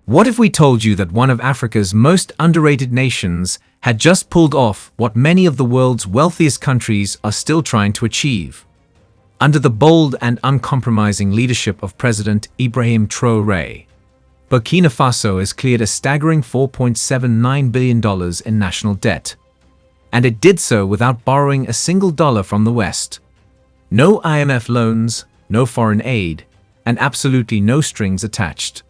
What if we told you that one of Africa's most underrated nations had just pulled off what many of the world's wealthiest countries are still trying to achieve? Under the bold and uncompromising leadership of President Ibrahim Traoré, Burkina Faso has cleared a staggering $4.79 billion in national debt. And it did so without borrowing a single dollar from the West. No IMF loans, no foreign aid, and absolutely no strings attached.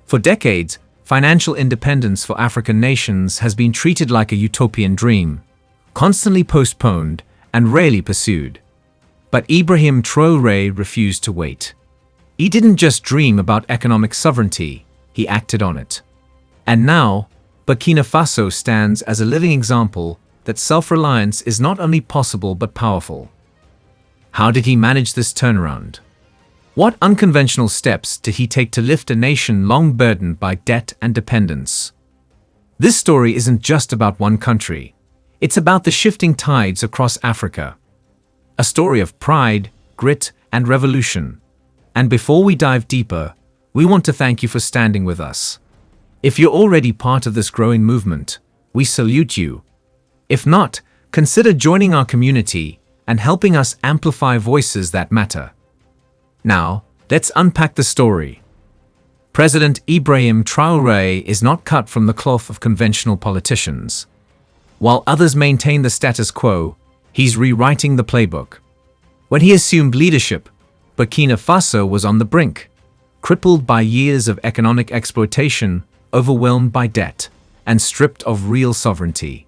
For decades, financial independence for African nations has been treated like a utopian dream, constantly postponed and rarely pursued. But Ibrahim Traoré refused to wait. He didn't just dream about economic sovereignty, he acted on it. And now, Burkina Faso stands as a living example that self-reliance is not only possible but powerful. How did he manage this turnaround? What unconventional steps did he take to lift a nation long burdened by debt and dependence? This story isn't just about one country. It's about the shifting tides across Africa. A story of pride, grit, and revolution. And before we dive deeper, we want to thank you for standing with us. If you're already part of this growing movement, we salute you. If not, consider joining our community and helping us amplify voices that matter. Now, let's unpack the story. President Ibrahim Traoré is not cut from the cloth of conventional politicians. While others maintain the status quo, he's rewriting the playbook. When he assumed leadership, Burkina Faso was on the brink, crippled by years of economic exploitation, overwhelmed by debt, and stripped of real sovereignty.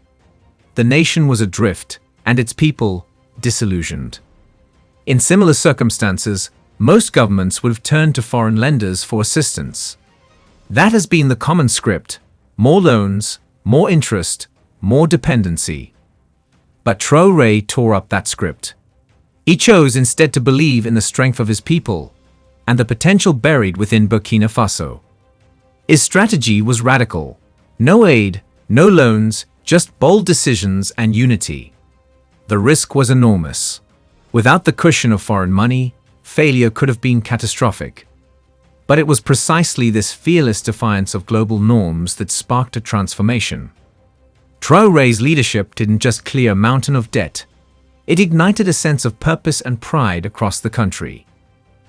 The nation was adrift, and its people disillusioned. In similar circumstances, most governments would have turned to foreign lenders for assistance. That has been the common script: more loans, more interest, more dependency. But Traoré tore up that script. He chose instead to believe in the strength of his people and the potential buried within Burkina Faso. His strategy was radical: no aid, no loans, just bold decisions and unity. The risk was enormous. Without the cushion of foreign money, failure could have been catastrophic. But it was precisely this fearless defiance of global norms that sparked a transformation. Traoré's leadership didn't just clear a mountain of debt. It ignited a sense of purpose and pride across the country.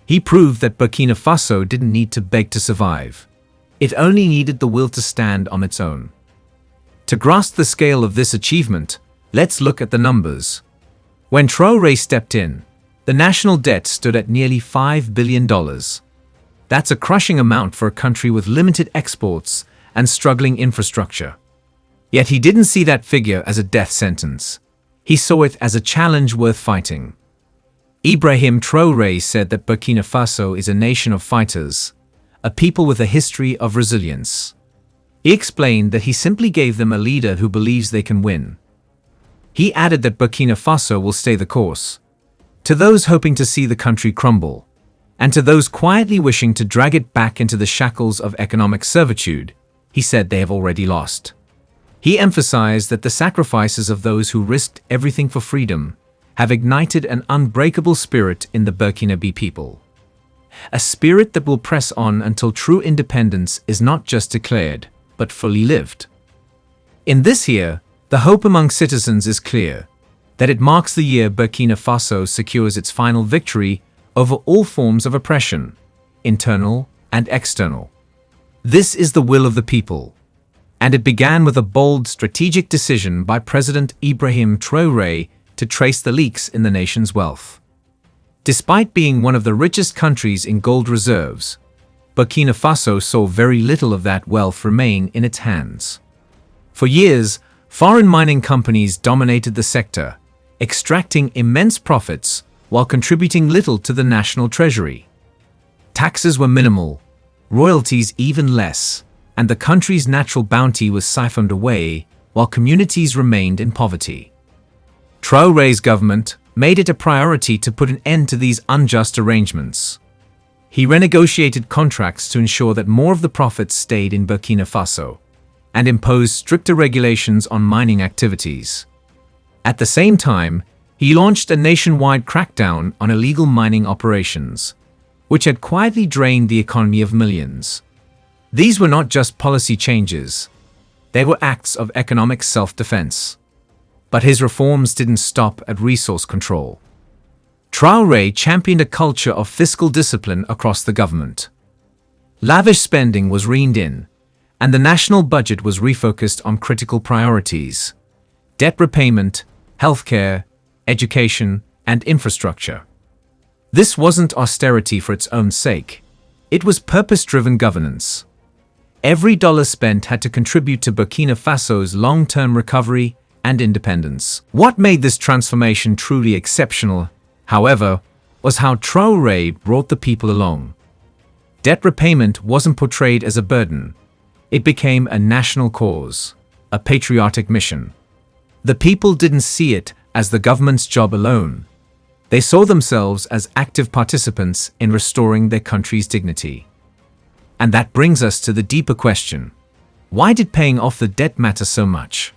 He proved that Burkina Faso didn't need to beg to survive. It only needed the will to stand on its own. To grasp the scale of this achievement, let's look at the numbers. When Traoré stepped in, the national debt stood at nearly $5 billion. That's a crushing amount for a country with limited exports and struggling infrastructure. Yet he didn't see that figure as a death sentence. He saw it as a challenge worth fighting. Ibrahim Traoré said that Burkina Faso is a nation of fighters, a people with a history of resilience. He explained that he simply gave them a leader who believes they can win. He added that Burkina Faso will stay the course. To those hoping to see the country crumble, and to those quietly wishing to drag it back into the shackles of economic servitude, he said they have already lost. He emphasized that the sacrifices of those who risked everything for freedom have ignited an unbreakable spirit in the Burkinabe people. A spirit that will press on until true independence is not just declared, but fully lived. In this year, the hope among citizens is clear: that it marks the year Burkina Faso secures its final victory over all forms of oppression, internal and external. This is the will of the people, and it began with a bold strategic decision by President Ibrahim Traoré to trace the leaks in the nation's wealth. Despite being one of the richest countries in gold reserves, Burkina Faso saw very little of that wealth remain in its hands. For years, foreign mining companies dominated the sector, extracting immense profits while contributing little to the national treasury. Taxes were minimal, royalties even less, and the country's natural bounty was siphoned away while communities remained in poverty. Traoré's government made it a priority to put an end to these unjust arrangements. He renegotiated contracts to ensure that more of the profits stayed in Burkina Faso, and imposed stricter regulations on mining activities. At the same time, he launched a nationwide crackdown on illegal mining operations, which had quietly drained the economy of millions. These were not just policy changes. They were acts of economic self-defense. But his reforms didn't stop at resource control. Traoré championed a culture of fiscal discipline across the government. Lavish spending was reined in, and the national budget was refocused on critical priorities: debt repayment, healthcare, education, and infrastructure. This wasn't austerity for its own sake. It was purpose-driven governance. Every dollar spent had to contribute to Burkina Faso's long-term recovery and independence. What made this transformation truly exceptional, however, was how Traoré brought the people along. Debt repayment wasn't portrayed as a burden. It became a national cause, a patriotic mission. The people didn't see it as the government's job alone. They saw themselves as active participants in restoring their country's dignity. And that brings us to the deeper question: why did paying off the debt matter so much?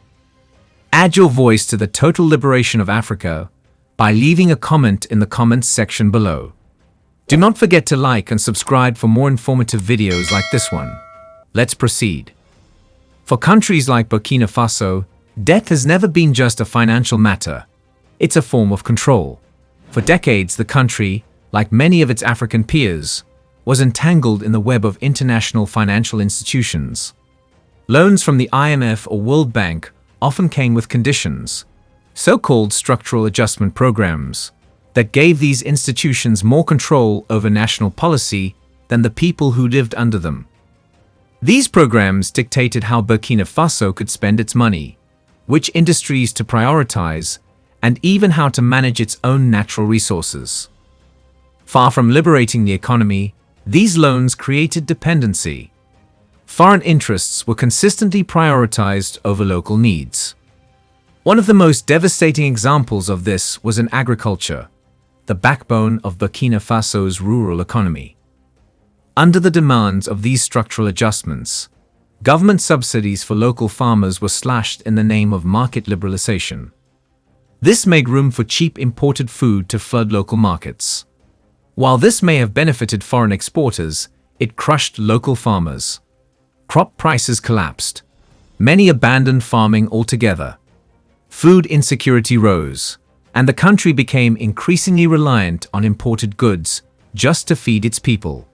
Add your voice to the total liberation of Africa by leaving a comment in the comments section below. Do not forget to like and subscribe for more informative videos like this one. Let's proceed. For countries like Burkina Faso, debt has never been just a financial matter. It's a form of control. For decades, the country, like many of its African peers, was entangled in the web of international financial institutions. Loans from the IMF or World Bank often came with conditions, so-called structural adjustment programs, that gave these institutions more control over national policy than the people who lived under them. These programs dictated how Burkina Faso could spend its money, which industries to prioritize, and even how to manage its own natural resources. Far from liberating the economy, these loans created dependency. Foreign interests were consistently prioritized over local needs. One of the most devastating examples of this was in agriculture, the backbone of Burkina Faso's rural economy. Under the demands of these structural adjustments, government subsidies for local farmers were slashed in the name of market liberalization. This made room for cheap imported food to flood local markets. While this may have benefited foreign exporters, it crushed local farmers. Crop prices collapsed. Many abandoned farming altogether. Food insecurity rose, and the country became increasingly reliant on imported goods just to feed its people.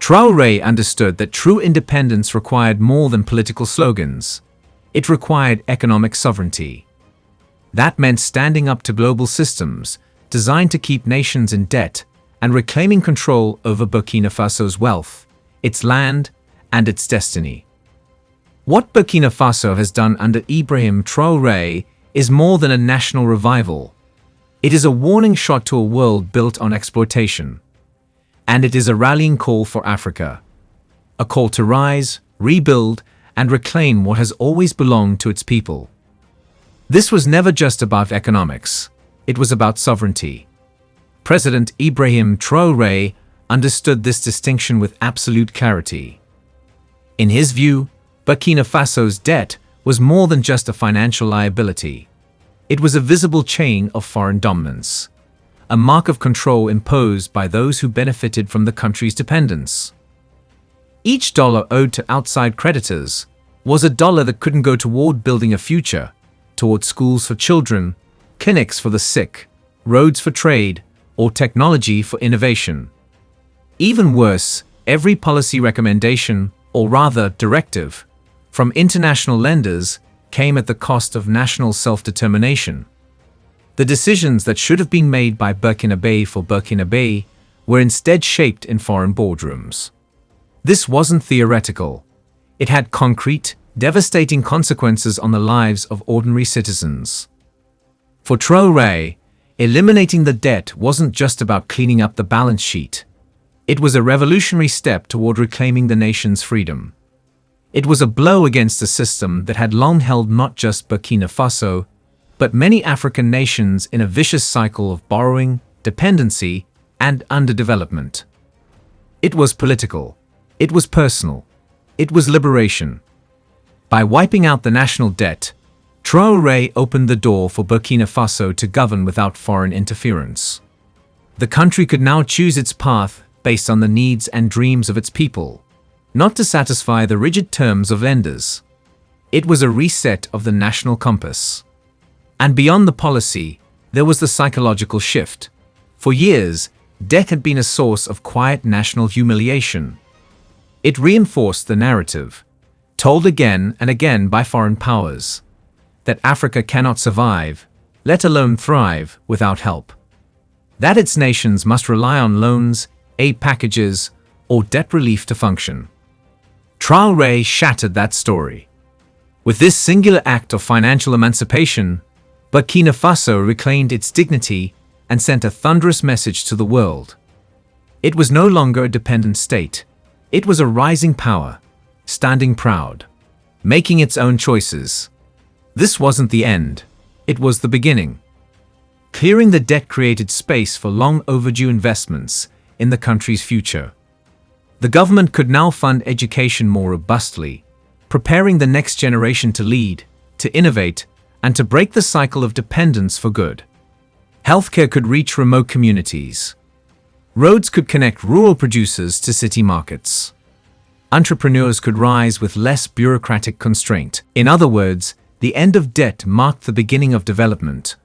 Traoré understood that true independence required more than political slogans. It required economic sovereignty. That meant standing up to global systems designed to keep nations in debt and reclaiming control over Burkina Faso's wealth, its land, and its destiny. What Burkina Faso has done under Ibrahim Traoré is more than a national revival. It is a warning shot to a world built on exploitation. And it is a rallying call for Africa. A call to rise, rebuild, and reclaim what has always belonged to its people. This was never just about economics. It was about sovereignty. President Ibrahim Traoré understood this distinction with absolute clarity. In his view, Burkina Faso's debt was more than just a financial liability. It was a visible chain of foreign dominance, a mark of control imposed by those who benefited from the country's dependence. Each dollar owed to outside creditors was a dollar that couldn't go toward building a future, toward schools for children, clinics for the sick, roads for trade, or technology for innovation. Even worse, every policy recommendation, or rather directive, from international lenders came at the cost of national self-determination. The decisions that should have been made by Burkinabe for Burkinabe were instead shaped in foreign boardrooms. This wasn't theoretical. It had concrete, devastating consequences on the lives of ordinary citizens. For Traoré, eliminating the debt wasn't just about cleaning up the balance sheet. It was a revolutionary step toward reclaiming the nation's freedom. It was a blow against a system that had long held not just Burkina Faso, but many African nations in a vicious cycle of borrowing, dependency, and underdevelopment. It was political. It was personal. It was liberation. By wiping out the national debt, Traoré opened the door for Burkina Faso to govern without foreign interference. The country could now choose its path based on the needs and dreams of its people, not to satisfy the rigid terms of lenders. It was a reset of the national compass. And beyond the policy, there was the psychological shift. For years, debt had been a source of quiet national humiliation. It reinforced the narrative, told again and again by foreign powers, that Africa cannot survive, let alone thrive, without help. That its nations must rely on loans, aid packages, or debt relief to function. Traoré shattered that story. With this singular act of financial emancipation, Burkina Faso reclaimed its dignity and sent a thunderous message to the world. It was no longer a dependent state. It was a rising power, standing proud, making its own choices. This wasn't the end. It was the beginning. Clearing the debt created space for long overdue investments in the country's future. The government could now fund education more robustly, preparing the next generation to lead, to innovate, and to break the cycle of dependence for good. Healthcare could reach remote communities. Roads could connect rural producers to city markets. Entrepreneurs could rise with less bureaucratic constraint. In other words, the end of debt marked the beginning of development,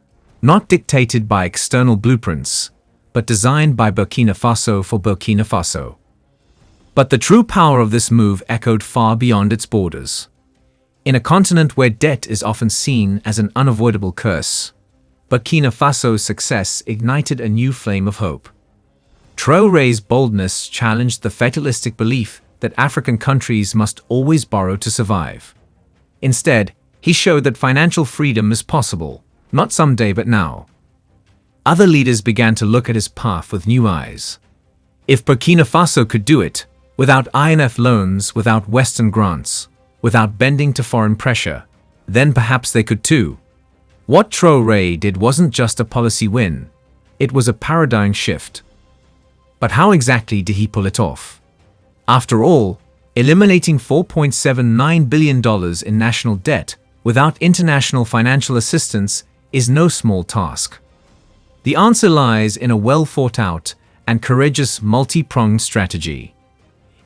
not dictated by external blueprints, but designed by Burkina Faso for Burkina Faso. But the true power of this move echoed far beyond its borders. In a continent where debt is often seen as an unavoidable curse, Burkina Faso's success ignited a new flame of hope. Traoré's boldness challenged the fatalistic belief that African countries must always borrow to survive. Instead, he showed that financial freedom is possible, not someday but now. Other leaders began to look at his path with new eyes. If Burkina Faso could do it, without IMF loans, without Western grants, without bending to foreign pressure, then perhaps they could too. What Traoré did wasn't just a policy win, it was a paradigm shift. But how exactly did he pull it off? After all, eliminating $4.79 billion in national debt without international financial assistance is no small task. The answer lies in a well-thought-out and courageous multi-pronged strategy.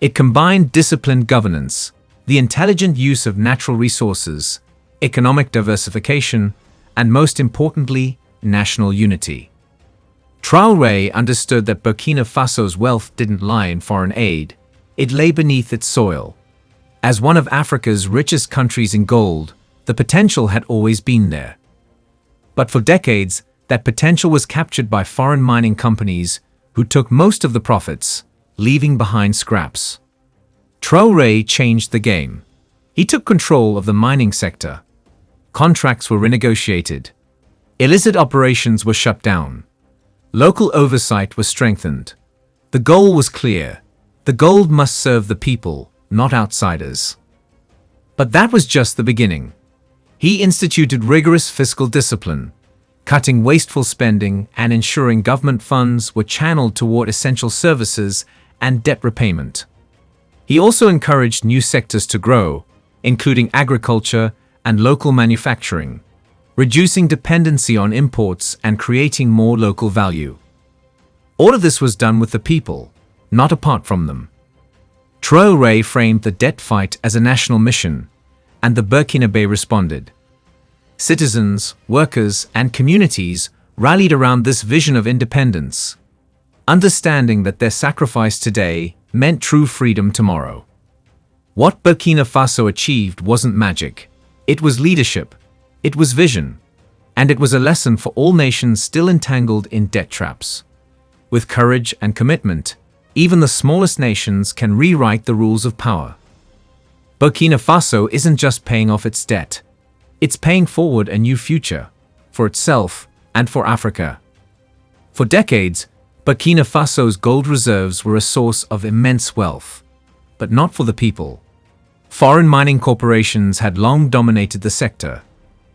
It combined disciplined governance, the intelligent use of natural resources, economic diversification, and most importantly, national unity. Traoré understood that Burkina Faso's wealth didn't lie in foreign aid, it lay beneath its soil. As one of Africa's richest countries in gold, the potential had always been there. But for decades, that potential was captured by foreign mining companies who took most of the profits, leaving behind scraps. Traoré changed the game. He took control of the mining sector. Contracts were renegotiated. Illicit operations were shut down. Local oversight was strengthened. The goal was clear. The gold must serve the people, not outsiders. But that was just the beginning. He instituted rigorous fiscal discipline, cutting wasteful spending and ensuring government funds were channeled toward essential services and debt repayment. He also encouraged new sectors to grow, including agriculture and local manufacturing, reducing dependency on imports and creating more local value. All of this was done with the people, not apart from them. Traoré framed the debt fight as a national mission, and the Burkinabe responded. Citizens, workers, and communities rallied around this vision of independence, understanding that their sacrifice today meant true freedom tomorrow. What Burkina Faso achieved wasn't magic. It was leadership, it was vision, and it was a lesson for all nations still entangled in debt traps. With courage and commitment, even the smallest nations can rewrite the rules of power. Burkina Faso isn't just paying off its debt. It's paying forward a new future, for itself and for Africa. For decades, Burkina Faso's gold reserves were a source of immense wealth, but not for the people. Foreign mining corporations had long dominated the sector,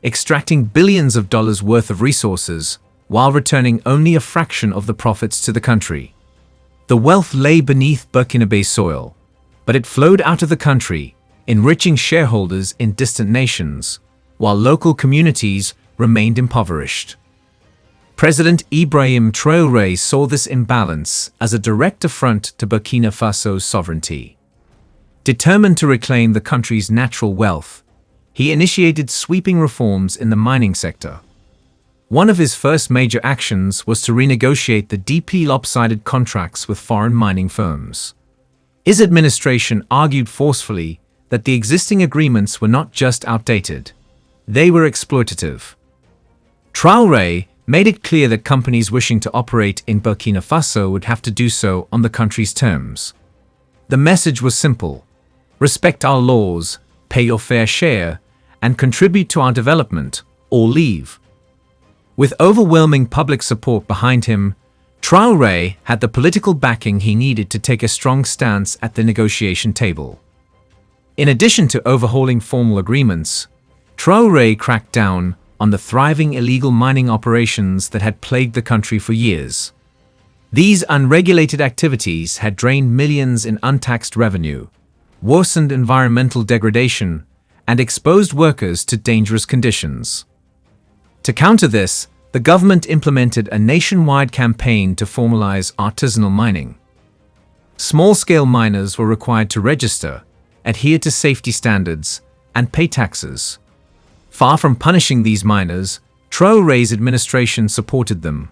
extracting billions of dollars worth of resources while returning only a fraction of the profits to the country. The wealth lay beneath Burkinabe soil, but it flowed out of the country, enriching shareholders in distant nations, while local communities remained impoverished. President Ibrahim Traoré saw this imbalance as a direct affront to Burkina Faso's sovereignty. Determined to reclaim the country's natural wealth, he initiated sweeping reforms in the mining sector. One of his first major actions was to renegotiate the deeply lopsided contracts with foreign mining firms. His administration argued forcefully that the existing agreements were not just outdated, they were exploitative. Traoré made it clear that companies wishing to operate in Burkina Faso would have to do so on the country's terms. The message was simple: respect our laws, pay your fair share, and contribute to our development, or leave. With overwhelming public support behind him, Traoré had the political backing he needed to take a strong stance at the negotiation table. In addition to overhauling formal agreements, Traoré cracked down on the thriving illegal mining operations that had plagued the country for years. These unregulated activities had drained millions in untaxed revenue, worsened environmental degradation, and exposed workers to dangerous conditions. To counter this, the government implemented a nationwide campaign to formalize artisanal mining. Small-scale miners were required to register, adhere to safety standards, and pay taxes. Far from punishing these miners, Traoré's administration supported them,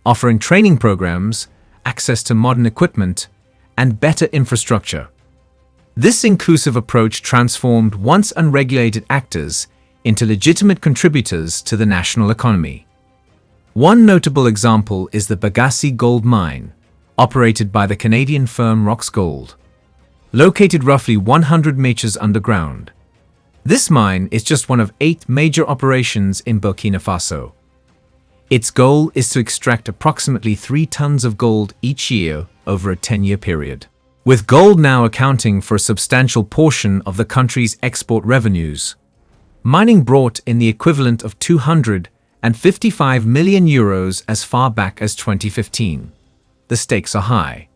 offering training programs, access to modern equipment, and better infrastructure. This inclusive approach transformed once unregulated actors into legitimate contributors to the national economy. One notable example is the Bagassi gold mine, operated by the Canadian firm Rox Gold. Located roughly 100 meters underground, this mine is just one of 8 major operations in Burkina Faso. Its goal is to extract approximately 3 tons of gold each year over a 10-year period. With gold now accounting for a substantial portion of the country's export revenues, mining brought in the equivalent of 255 million euros as far back as 2015. The stakes are high.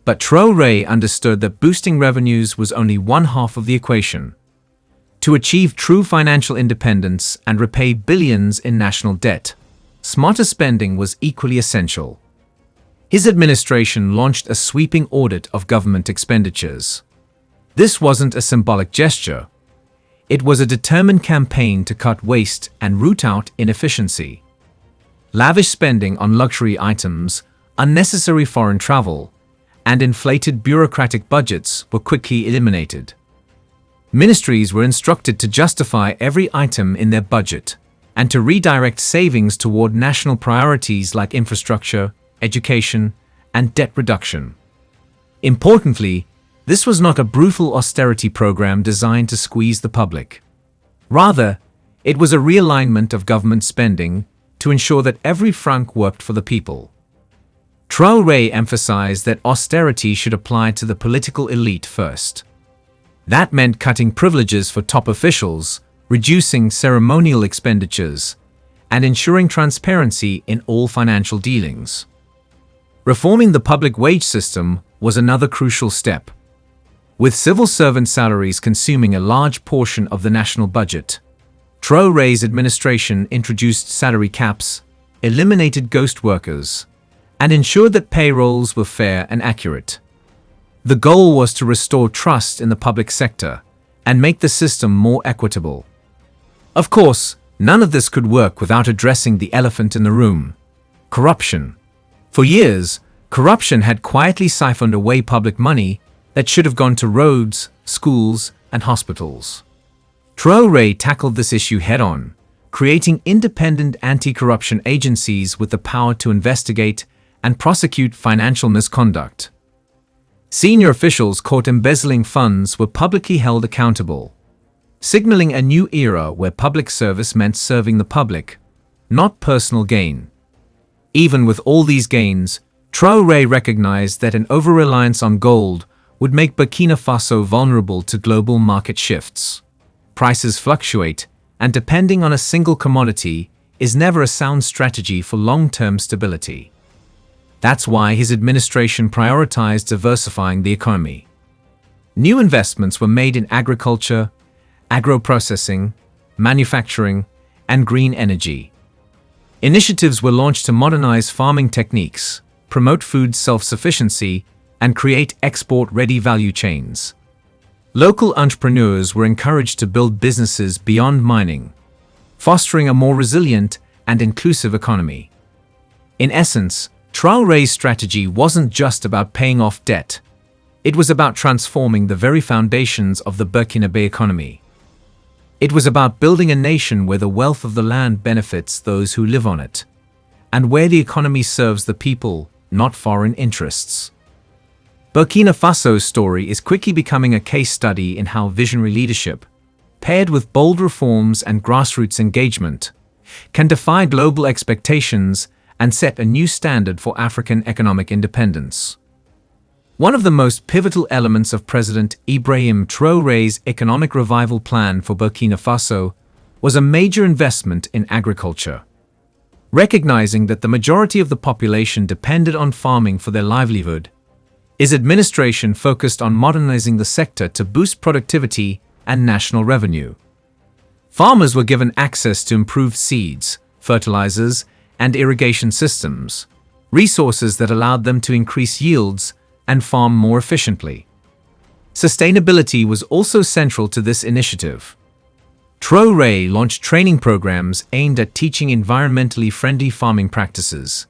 But Traoré understood that boosting revenues was only one half of the equation. To achieve true financial independence and repay billions in national debt, smarter spending was equally essential. His administration launched a sweeping audit of government expenditures. This wasn't a symbolic gesture. It was a determined campaign to cut waste and root out inefficiency. Lavish spending on luxury items, unnecessary foreign travel, and inflated bureaucratic budgets were quickly eliminated. Ministries were instructed to justify every item in their budget and to redirect savings toward national priorities like infrastructure, education, and debt reduction. Importantly, this was not a brutal austerity program designed to squeeze the public. Rather, it was a realignment of government spending to ensure that every franc worked for the people. Traoré emphasized that austerity should apply to the political elite first. That meant cutting privileges for top officials, reducing ceremonial expenditures, and ensuring transparency in all financial dealings. Reforming the public wage system was another crucial step. With civil servant salaries consuming a large portion of the national budget, Traoré's administration introduced salary caps, eliminated ghost workers, and ensured that payrolls were fair and accurate. The goal was to restore trust in the public sector and make the system more equitable. Of course, none of this could work without addressing the elephant in the room: corruption. For years, corruption had quietly siphoned away public money that should have gone to roads, schools, and hospitals. Traoré tackled this issue head-on, creating independent anti-corruption agencies with the power to investigate and prosecute financial misconduct. Senior officials caught embezzling funds were publicly held accountable, signaling a new era where public service meant serving the public, not personal gain. Even with all these gains, Traoré recognized that an over-reliance on gold would make Burkina Faso vulnerable to global market shifts. Prices fluctuate, and depending on a single commodity is never a sound strategy for long-term stability. That's why his administration prioritized diversifying the economy. New investments were made in agriculture, agro-processing, manufacturing, and green energy. Initiatives were launched to modernize farming techniques, promote food self-sufficiency, and create export-ready value chains. Local entrepreneurs were encouraged to build businesses beyond mining, fostering a more resilient and inclusive economy. In essence, Traoré's strategy wasn't just about paying off debt. It was about transforming the very foundations of the Burkinabe economy. It was about building a nation where the wealth of the land benefits those who live on it, and where the economy serves the people, not foreign interests. Burkina Faso's story is quickly becoming a case study in how visionary leadership, paired with bold reforms and grassroots engagement, can defy global expectations and set a new standard for African economic independence. One of the most pivotal elements of President Ibrahim Traoré's economic revival plan for Burkina Faso was a major investment in agriculture. Recognizing that the majority of the population depended on farming for their livelihood, his administration focused on modernizing the sector to boost productivity and national revenue. Farmers were given access to improved seeds, fertilizers, and irrigation systems, resources that allowed them to increase yields and farm more efficiently. Sustainability was also central to this initiative. Traoré launched training programs aimed at teaching environmentally friendly farming practices,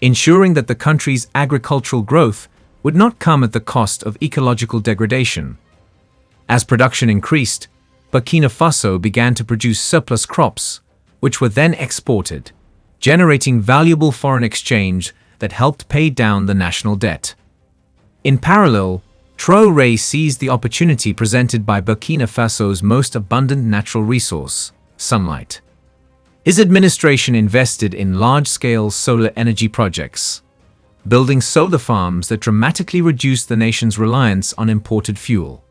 ensuring that the country's agricultural growth would not come at the cost of ecological degradation. As production increased, Burkina Faso began to produce surplus crops, which were then exported, generating valuable foreign exchange that helped pay down the national debt. In parallel, Traoré seized the opportunity presented by Burkina Faso's most abundant natural resource, sunlight. His administration invested in large-scale solar energy projects, building solar farms that dramatically reduced the nation's reliance on imported fuel.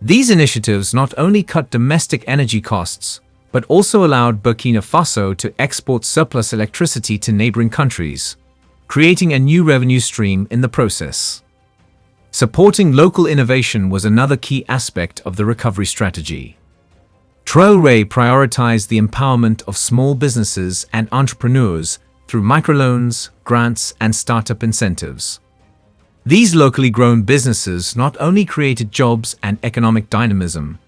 These initiatives not only cut domestic energy costs, but also allowed Burkina Faso to export surplus electricity to neighboring countries, creating a new revenue stream in the process. Supporting local innovation was another key aspect of the recovery strategy. Traoré prioritized the empowerment of small businesses and entrepreneurs through microloans, grants, and startup incentives. These locally grown businesses not only created jobs and economic dynamism,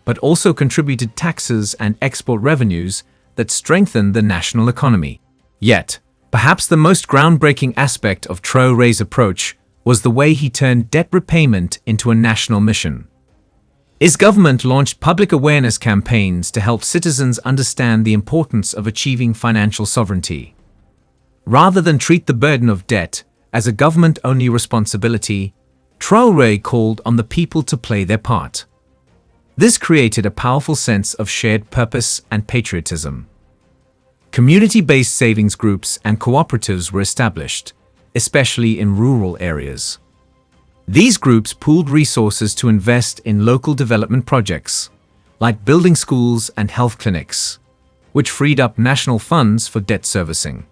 but also contributed taxes and export revenues that strengthened the national economy. Yet, perhaps the most groundbreaking aspect of Traoré's approach was the way he turned debt repayment into a national mission. His government launched public awareness campaigns to help citizens understand the importance of achieving financial sovereignty. Rather than treat the burden of debt as a government-only responsibility, Traoré called on the people to play their part. This created a powerful sense of shared purpose and patriotism. Community-based savings groups and cooperatives were established, especially in rural areas. These groups pooled resources to invest in local development projects, like building schools and health clinics, which freed up national funds for debt servicing.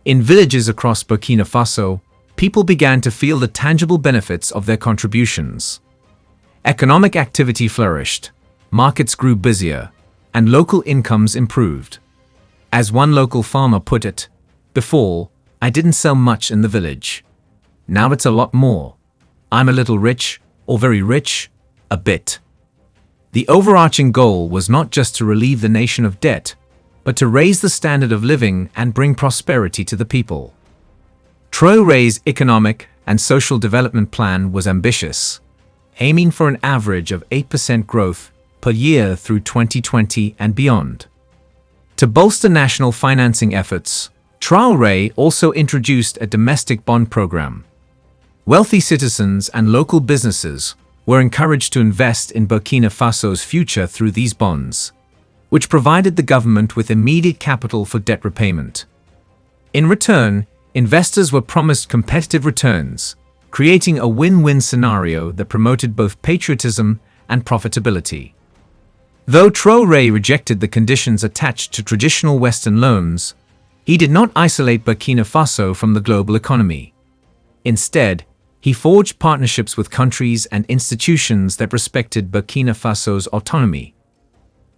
In villages across Burkina Faso, people began to feel the tangible benefits of their contributions. Economic activity flourished, markets grew busier, and local incomes improved. As one local farmer put it, "Before, I didn't sell much in the village. Now it's a lot more. I'm a little rich, or very rich, a bit." The overarching goal was not just to relieve the nation of debt, but to raise the standard of living and bring prosperity to the people. Traoré's economic and social development plan was ambitious, aiming for an average of 8% growth per year through 2020 and beyond. To bolster national financing efforts, Traoré also introduced a domestic bond program. Wealthy citizens and local businesses were encouraged to invest in Burkina Faso's future through these bonds, which provided the government with immediate capital for debt repayment. In return, investors were promised competitive returns, creating a win-win scenario that promoted both patriotism and profitability. Though Traoré rejected the conditions attached to traditional Western loans, he did not isolate Burkina Faso from the global economy. Instead, he forged partnerships with countries and institutions that respected Burkina Faso's autonomy.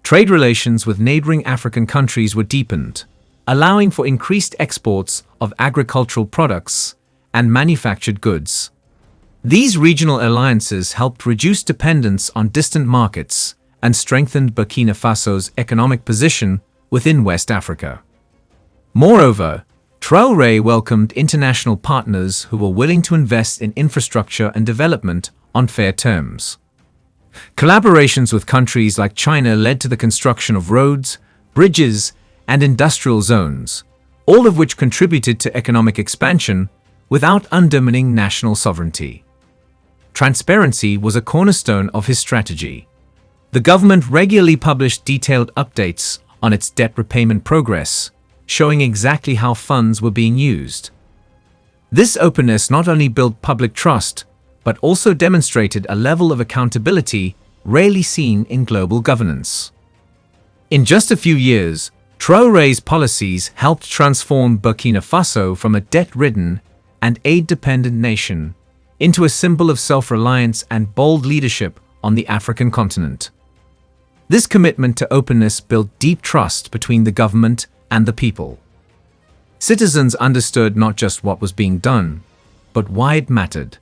Trade relations with neighboring African countries were deepened, allowing for increased exports of agricultural products and manufactured goods. These regional alliances helped reduce dependence on distant markets and strengthened Burkina Faso's economic position within West Africa. Moreover, Traoré welcomed international partners who were willing to invest in infrastructure and development on fair terms. Collaborations with countries like China led to the construction of roads, bridges, and industrial zones, all of which contributed to economic expansion without undermining national sovereignty. Transparency was a cornerstone of his strategy. The government regularly published detailed updates on its debt repayment progress, showing exactly how funds were being used. This openness not only built public trust, but also demonstrated a level of accountability rarely seen in global governance. In just a few years, Traoré's policies helped transform Burkina Faso from a debt-ridden and aid-dependent nation into a symbol of self-reliance and bold leadership on the African continent. This commitment to openness built deep trust between the government and the people. Citizens understood not just what was being done, but why it mattered.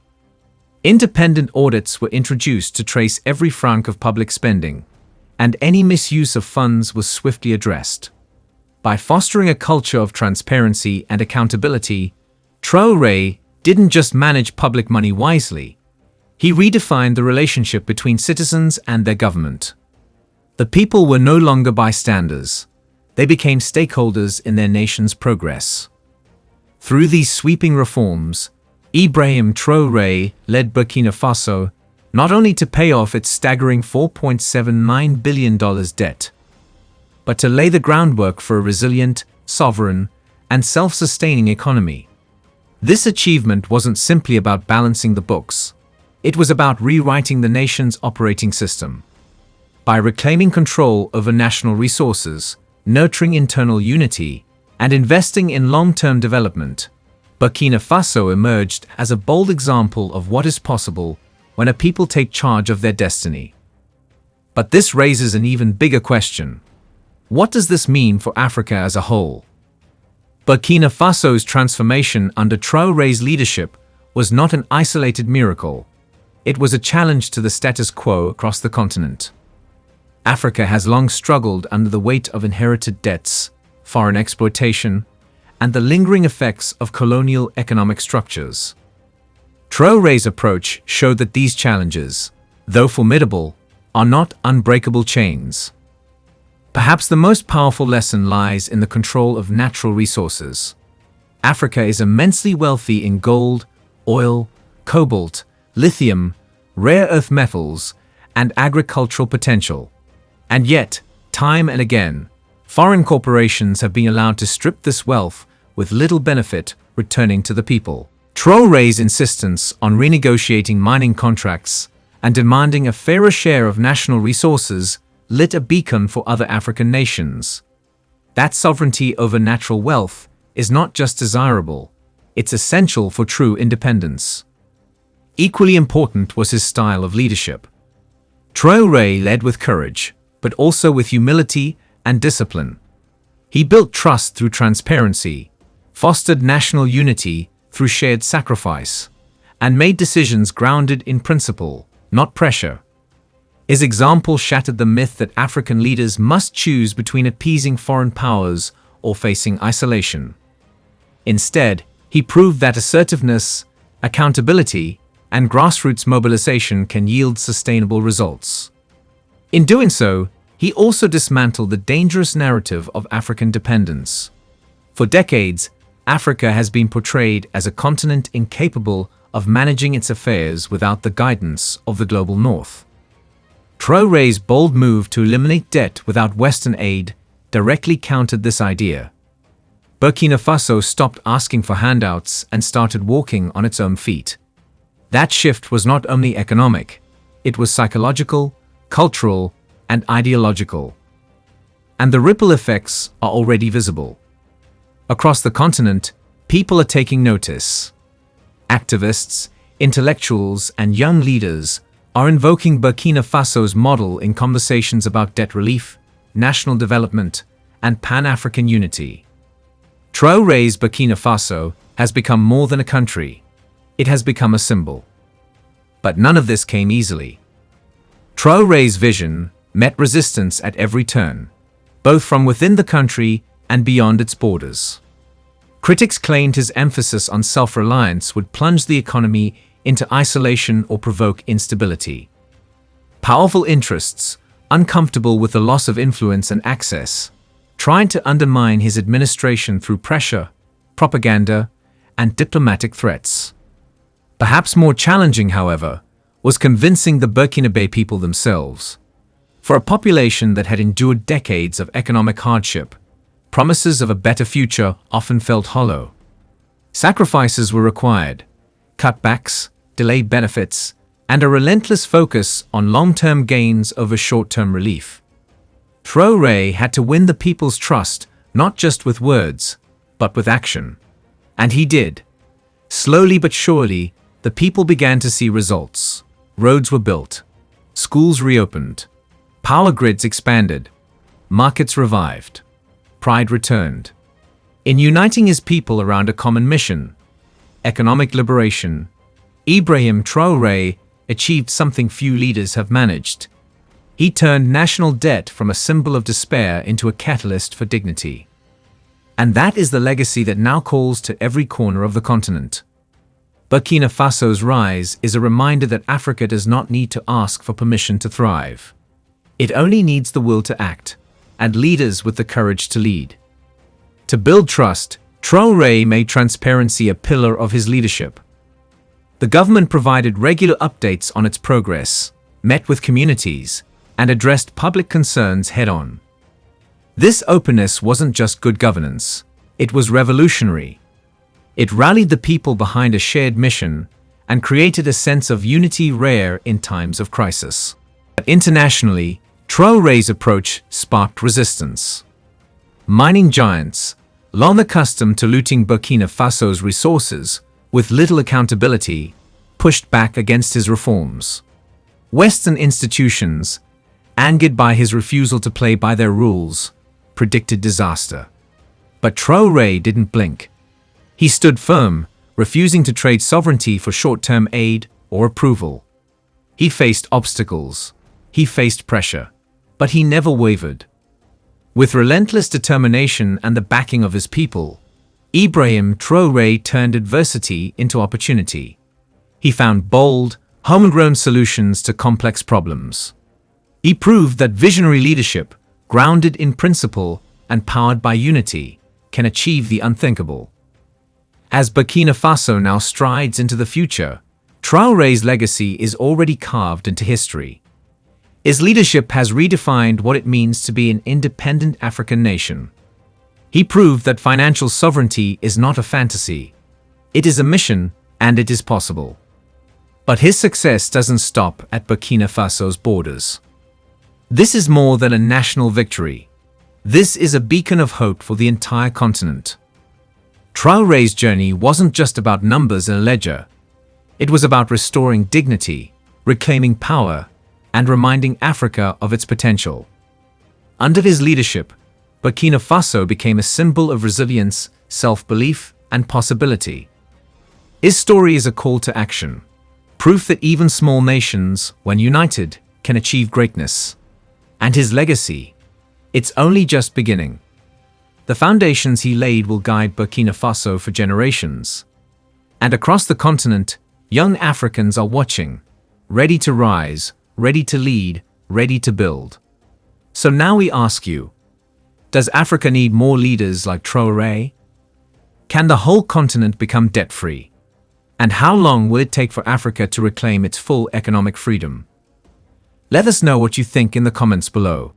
Independent audits were introduced to trace every franc of public spending, and any misuse of funds was swiftly addressed. By fostering a culture of transparency and accountability, Traoré didn't just manage public money wisely, he redefined the relationship between citizens and their government. The people were no longer bystanders. They became stakeholders in their nation's progress. Through these sweeping reforms, Ibrahim Traoré led Burkina Faso not only to pay off its staggering $4.79 billion debt, but to lay the groundwork for a resilient, sovereign, and self-sustaining economy. This achievement wasn't simply about balancing the books. It was about rewriting the nation's operating system. By reclaiming control over national resources, nurturing internal unity, and investing in long-term development, Burkina Faso emerged as a bold example of what is possible when a people take charge of their destiny. But this raises an even bigger question. What does this mean for Africa as a whole? Burkina Faso's transformation under Traoré's leadership was not an isolated miracle. It was a challenge to the status quo across the continent. Africa has long struggled under the weight of inherited debts, foreign exploitation, and the lingering effects of colonial economic structures. Traoré's approach showed that these challenges, though formidable, are not unbreakable chains. Perhaps the most powerful lesson lies in the control of natural resources. Africa is immensely wealthy in gold, oil, cobalt, lithium, rare earth metals, and agricultural potential. And yet, time and again, foreign corporations have been allowed to strip this wealth with little benefit returning to the people. Traoré's insistence on renegotiating mining contracts and demanding a fairer share of national resources lit a beacon for other African nations. That sovereignty over natural wealth is not just desirable, it's essential for true independence. Equally important was his style of leadership. Traoré led with courage, but also with humility and discipline. He built trust through transparency, fostered national unity through shared sacrifice, and made decisions grounded in principle, not pressure. His example shattered the myth that African leaders must choose between appeasing foreign powers or facing isolation. Instead, he proved that assertiveness, accountability, and grassroots mobilization can yield sustainable results. In doing so, he also dismantled the dangerous narrative of African dependence. For decades, Africa has been portrayed as a continent incapable of managing its affairs without the guidance of the global North. Traoré's bold move to eliminate debt without Western aid directly countered this idea. Burkina Faso stopped asking for handouts and started walking on its own feet. That shift was not only economic, it was psychological, cultural, and ideological. And the ripple effects are already visible. Across the continent, people are taking notice. Activists, intellectuals, and young leaders are invoking Burkina Faso's model in conversations about debt relief, national development, and Pan-African unity. Traoré's Burkina Faso has become more than a country. It has become a symbol. But none of this came easily. Traoré's vision met resistance at every turn, both from within the country and beyond its borders. Critics claimed his emphasis on self-reliance would plunge the economy into isolation or provoke instability. Powerful interests, uncomfortable with the loss of influence and access, tried to undermine his administration through pressure, propaganda, and diplomatic threats. Perhaps more challenging, however, was convincing the Burkinabe people themselves. For a population that had endured decades of economic hardship, promises of a better future often felt hollow. Sacrifices were required, cutbacks, delayed benefits, and a relentless focus on long-term gains over short-term relief. Traoré had to win the people's trust, not just with words, but with action. And he did. Slowly but surely, the people began to see results. Roads were built, schools reopened, power grids expanded, markets revived, pride returned. In uniting his people around a common mission, economic liberation, Ibrahim Traoré achieved something few leaders have managed. He turned national debt from a symbol of despair into a catalyst for dignity. And that is the legacy that now calls to every corner of the continent. Burkina Faso's rise is a reminder that Africa does not need to ask for permission to thrive. It only needs the will to act, and leaders with the courage to lead. To build trust, Traoré made transparency a pillar of his leadership. The government provided regular updates on its progress, met with communities, and addressed public concerns head-on. This openness wasn't just good governance, it was revolutionary. It rallied the people behind a shared mission and created a sense of unity rare in times of crisis. But internationally, Traoré's approach sparked resistance. Mining giants, long accustomed to looting Burkina Faso's resources with little accountability, pushed back against his reforms. Western institutions, angered by his refusal to play by their rules, predicted disaster. But Traoré didn't blink. He stood firm, refusing to trade sovereignty for short-term aid or approval. He faced obstacles, he faced pressure, but he never wavered. With relentless determination and the backing of his people, Ibrahim Traoré turned adversity into opportunity. He found bold, homegrown solutions to complex problems. He proved that visionary leadership, grounded in principle and powered by unity, can achieve the unthinkable. As Burkina Faso now strides into the future, Traoré's legacy is already carved into history. His leadership has redefined what it means to be an independent African nation. He proved that financial sovereignty is not a fantasy. It is a mission, and it is possible. But his success doesn't stop at Burkina Faso's borders. This is more than a national victory. This is a beacon of hope for the entire continent. Traoré's journey wasn't just about numbers in a ledger. It was about restoring dignity, reclaiming power, and reminding Africa of its potential. Under his leadership, Burkina Faso became a symbol of resilience, self-belief, and possibility. His story is a call to action, proof that even small nations, when united, can achieve greatness. And his legacy, it's only just beginning. The foundations he laid will guide Burkina Faso for generations. And across the continent, young Africans are watching, ready to rise, ready to lead, ready to build. So now we ask you, does Africa need more leaders like Traoré? Can the whole continent become debt-free? And how long will it take for Africa to reclaim its full economic freedom? Let us know what you think in the comments below.